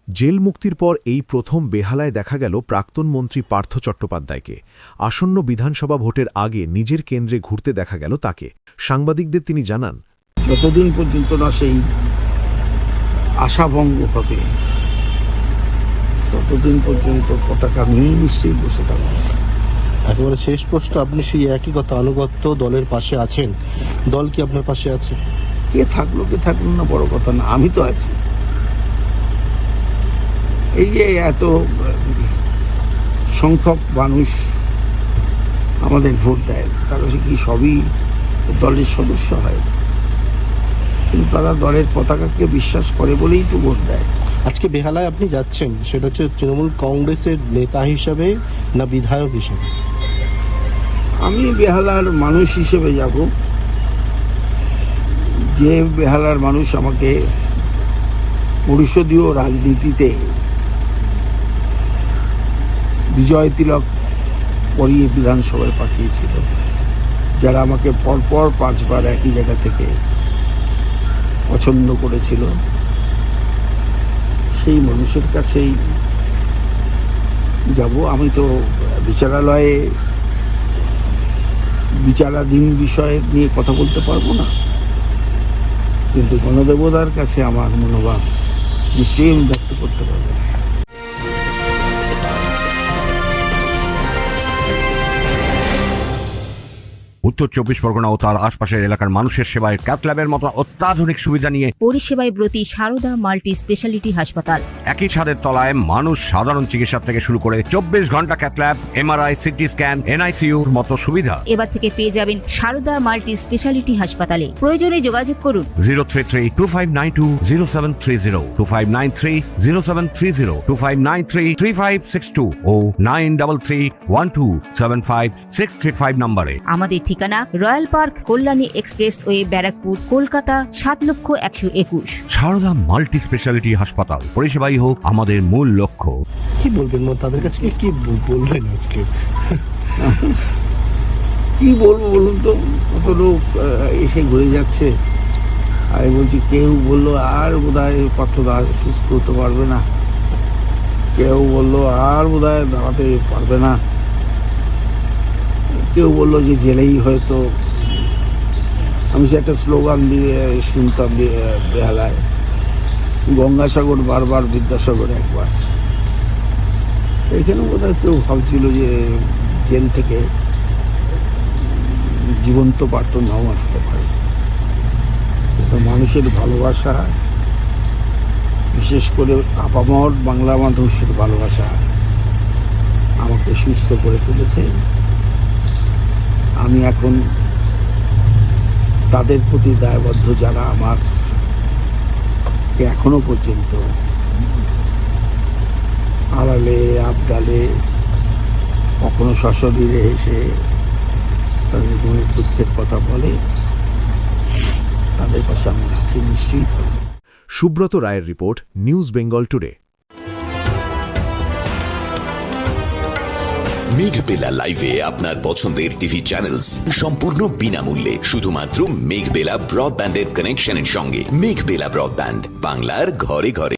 Jail মুক্তির পর এই প্রথম বেহালায় দেখা গেল প্রাক্তন মন্ত্রী পার্থ চট্টোপাধ্যায়কে। আসন্ন বিধানসভা ভোটের আগে নিজের কেন্দ্রে ঘুরতে দেখা গেল তাকে। সাংবাদিকদের তিনি জানান, যতদিন পর্যন্ত না সেই আশাভঙ্গ হবে ততদিন পর্যন্ত পতাকা নিয়েই নিশ্চয়ই বসে থাকবে। একেবারে শেষ প্রশ্ন, আপনি সেই একই কথা, আনুগত্য দলের পাশে আছেন, দল কি আপনার পাশে আছে? কে থাকলো না বড় কথা না, আমি তো আছি। এই যে এত সংখ্যক মানুষ আমাদের ভোট দেয়, তারা কি সবই দলের সদস্য হয়? কিন্তু তারা দলের পতাকাকে বিশ্বাস করে বলেই তো ভোট দেয়। আজকে বেহালায় আপনি যাচ্ছেন, সেটা হচ্ছে তৃণমূল কংগ্রেসের নেতা হিসাবে না বিধায়ক হিসাবে? আমি বেহালার মানুষ হিসেবে যাব। যে বেহালার মানুষ আমাকে পরিষদীয় রাজনীতিতে বিজয় তিলক পরিয়ে বিধানসভায় পাঠিয়েছিল, যারা আমাকে পরপর 5 বার একই জায়গা থেকে পছন্দ করেছিল, সেই মানুষের কাছেই যাব। আমি তো বিচারালয়ে বিচারাধীন বিষয় নিয়ে কথা বলতে পারবো না, কিন্তু গণদেবতার কাছে আমার মনোভাব নিশ্চয়ই আমি ব্যক্ত করতে পারবো। উত্তর 24 পরগনা ও তার আশপাশের এলাকার মানুষের সেবায় ক্যাথ ল্যাবের মতো অত্যাধুনিক সুবিধা নিয়ে পরিষেবায় ব্রতী সারদা মাল্টি স্পেশালিটি হাসপাতাল। একই ছাদের তলায় মানুষ সাধারণ চিকিৎসা থেকে শুরু করে 24 ঘন্টা cath lab, MRI, CT scan, এনআইসিইউর মতো সুবিধা। এবার থেকে পেয়ে যাবেন সারদা মাল্টি স্পেশালিটি হাসপাতালে। প্রয়োজনে যোগাযোগ করুন 033-2592-0730, 2593-0730, 2593-3562 ও 9331275635 নম্বরে। আমাদের ঠিকানা royal park, Kalyani express way, Barrackpore, Kolkata 7,121। Sarada multi speciality হাসপাতাল, পরিষেবাই হোক আমাদের মূল লক্ষ্য। কি বলবেন তাদের কাছে, কি বলবেন আজকে? কি বলবো বলুন তো, কত লোক এসে ঘুরে যাচ্ছে। আমি বলছি, কেউ বললো আর বোধহয় পার্থদা সুস্থ হতে পারবে না, কেউ বললো আর বোধহয় দাঁড়াতে পারবে না, কেউ বললো যে জেলেই হয়তো। আমি সে একটা স্লোগান দিয়ে শুনতাম বেহালায়, গঙ্গাসাগর বারবার, বিদ্যাসাগর একবার। এখানে বোধহয় কেউ ভাবছিল যে জেল থেকে জীবন্ত পার্থ নাও আসতে পারে। মানুষের ভালোবাসা, বিশেষ করে আপামর বাংলা মানুষের ভালোবাসা আমাকে সুস্থ করে তুলেছে। আমি এখন তাদের প্রতি দায়বদ্ধ, যারা আমার এখনো পর্যন্ত আড়ালে আবডালে কখনো সশরীরে এসে তাদের মনের দুঃখের কথা বলে, তাদের পাশে আমি আছি, নিশ্চয়ই থাকবো। সুব্রত রায়ের report, news Bengal today. Meghbela লাইভে আপনার পছন্দের টিভি চ্যানেলস সম্পূর্ণ বিনামূল্যে, শুধুমাত্র মেঘবেলা ব্রডব্যান্ডের কানেকশনের সঙ্গে। মেঘবেলা ব্রডব্যান্ড, বাংলার ঘরে ঘরে।